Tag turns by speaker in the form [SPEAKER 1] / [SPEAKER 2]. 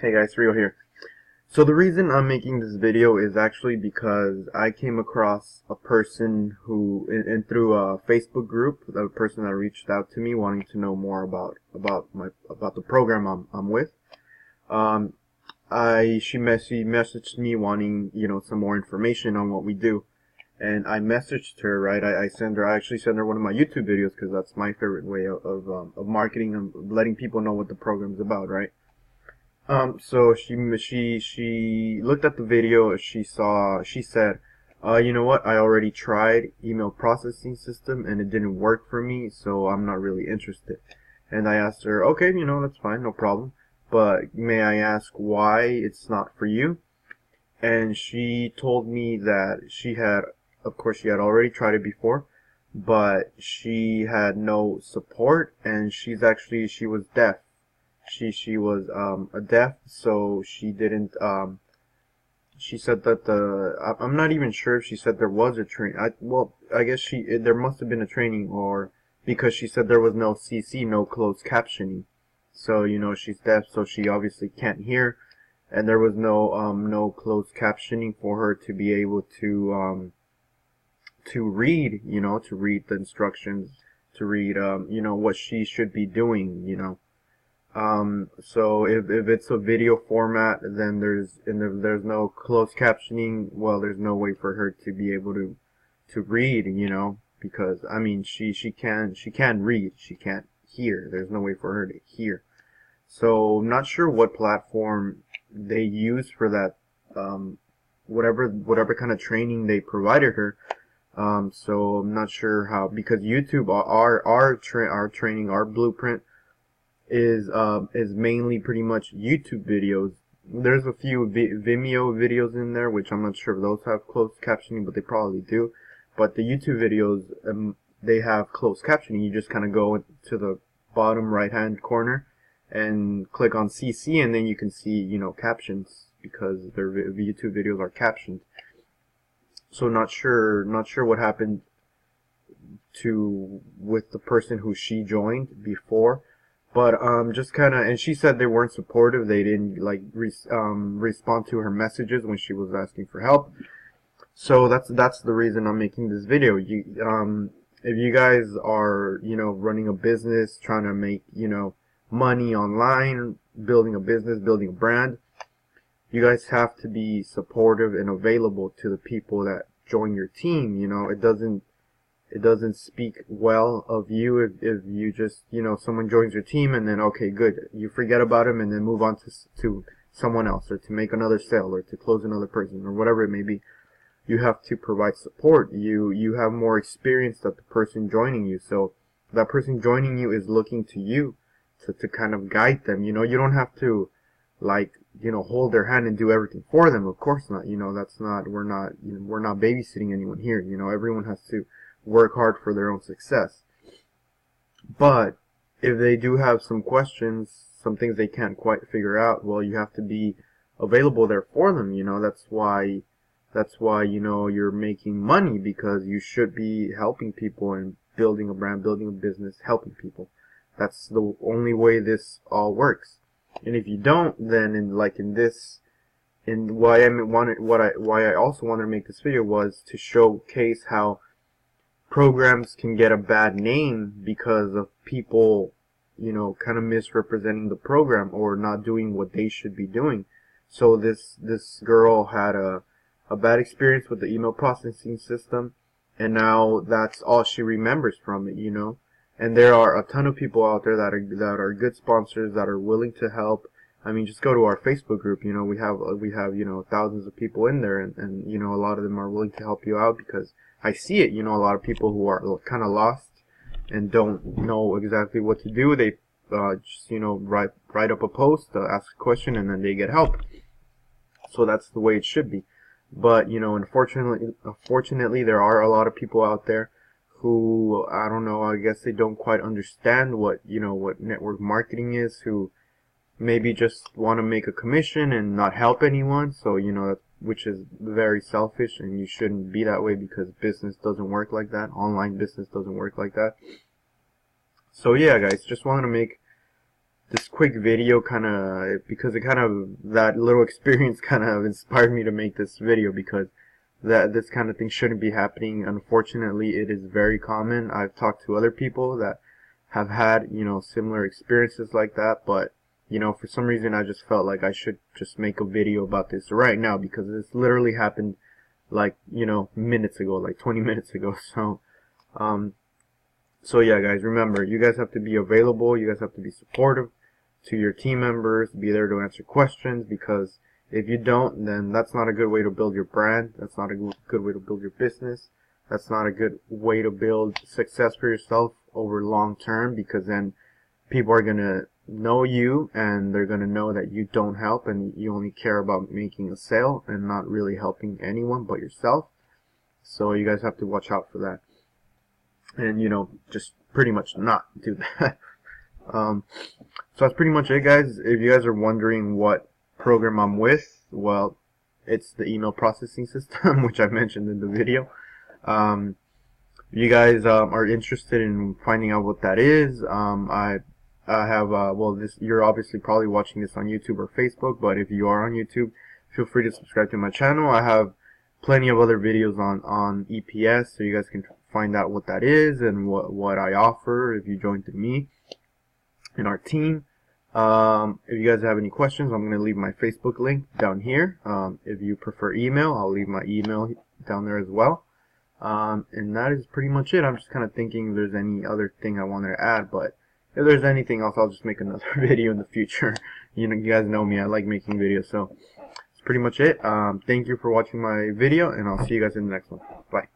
[SPEAKER 1] Hey guys, Rio here. So the reason I'm making this video is actually because I came across a person who, and through a Facebook group, the person that reached out to me wanting to know more about the program I'm with. Um, she messaged me wanting some more information on what we do, and I messaged her. Right, I actually send her one of my YouTube videos because that's my favorite way of marketing and letting people know what the program's about. Right. So she looked at the video. She said, you know what? I already tried email processing system and it didn't work for me, so I'm not really interested. And I asked her, okay, that's fine, no problem. But may I ask why it's not for you? And she told me that of course, she had already tried it before, but she had no support, and she was deaf. She was a deaf, so she didn't. She said that I'm not even sure if she said there was a train. I guess there must have been a training, or because she said there was no CC, no closed captioning. So she's deaf, so she obviously can't hear, and there was no closed captioning for her to be able to read, to read the instructions, to read what she should be doing. So if it's a video format, then there's no closed captioning. Well, there's no way for her to be able to read, because I mean she can read, she can't hear. There's no way for her to hear. So I'm not sure what platform they use for that. Whatever kind of training they provided her. So I'm not sure how, because YouTube, our training, our blueprint is mainly pretty much YouTube videos. There's a few Vimeo videos in there, which I'm not sure if those have closed captioning, but they probably do. But the YouTube videos, they have closed captioning. You just kind of go to the bottom right hand corner and click on CC, and then you can see captions, because their YouTube videos are captioned. So not sure what happened with the person who she joined before. But just kind of, and she said they weren't supportive. They didn't respond to her messages when she was asking for help. So that's the reason I'm making this video. If you guys are running a business, trying to make money online, building a business, building a brand, you guys have to be supportive and available to the people that join your team. It doesn't speak well of you if you just, someone joins your team and then, okay, good, you forget about him and then move on to someone else, or to make another sale, or to close another person, or whatever it may be. You have to provide support. You have more experience than the person joining you, so that person joining you is looking to you to kind of guide them. You don't have to hold their hand and do everything for them. Of course not. That's not, we're not babysitting anyone here. Everyone has to work hard for their own success. But if they do have some questions, some things they can't quite figure out, well, you have to be available there for them. That's why you're making money, because you should be helping people and building a brand, building a business, helping people. That's the only way this all works. And if you don't, then why I also wanted to make this video was to showcase how programs can get a bad name because of people, kind of misrepresenting the program or not doing what they should be doing. So this girl had a bad experience with the email processing system, and now that's all she remembers from it. And there are a ton of people out there that are good sponsors, that are willing to help. I mean, just go to our Facebook group. We have thousands of people in there, and a lot of them are willing to help you out, because I see it. A lot of people who are kind of lost and don't know exactly what to do. They just write up a post, ask a question, and then they get help. So that's the way it should be. But unfortunately, there are a lot of people out there who, I don't know, I guess they don't quite understand what network marketing is, who maybe just want to make a commission and not help anyone. So which is very selfish, and you shouldn't be that way, because business doesn't work like that. Online business doesn't work like that. So yeah, guys, just wanted to make this quick video kind of, because it kind of, that little experience kind of inspired me to make this video, because that this kind of thing shouldn't be happening. Unfortunately, it is very common. I've talked to other people that have had, you know, similar experiences like that, but, you know, for some reason I just felt like I should just make a video about this right now, because this literally happened like, you know, minutes ago, like 20 minutes ago. So yeah, guys, remember, you guys have to be available, you guys have to be supportive to your team members, be there to answer questions, because if you don't, then that's not a good way to build your brand, that's not a good way to build your business, that's not a good way to build success for yourself over long term, because then people are going to know you, and they're going to know that you don't help, and you only care about making a sale and not really helping anyone but yourself. So you guys have to watch out for that, and, you know, just pretty much not do that. So that's pretty much it, guys. If you guys are wondering what program I'm with, well, it's the email processing system, which I mentioned in the video. If you guys are interested in finding out what that is, I have, well, you're obviously probably watching this on YouTube or Facebook, but if you are on YouTube, feel free to subscribe to my channel. I have plenty of other videos on EPS, so you guys can find out what that is and what I offer if you join me in our team. If you guys have any questions, I'm going to leave my Facebook link down here. If you prefer email, I'll leave my email down there as well. And that is pretty much it. I'm just kind of thinking if there's any other thing I wanted to add, but if there's anything else, I'll just make another video in the future. You know, you guys know me, I like making videos, so that's pretty much it. Thank you for watching my video, and I'll see you guys in the next one. Bye.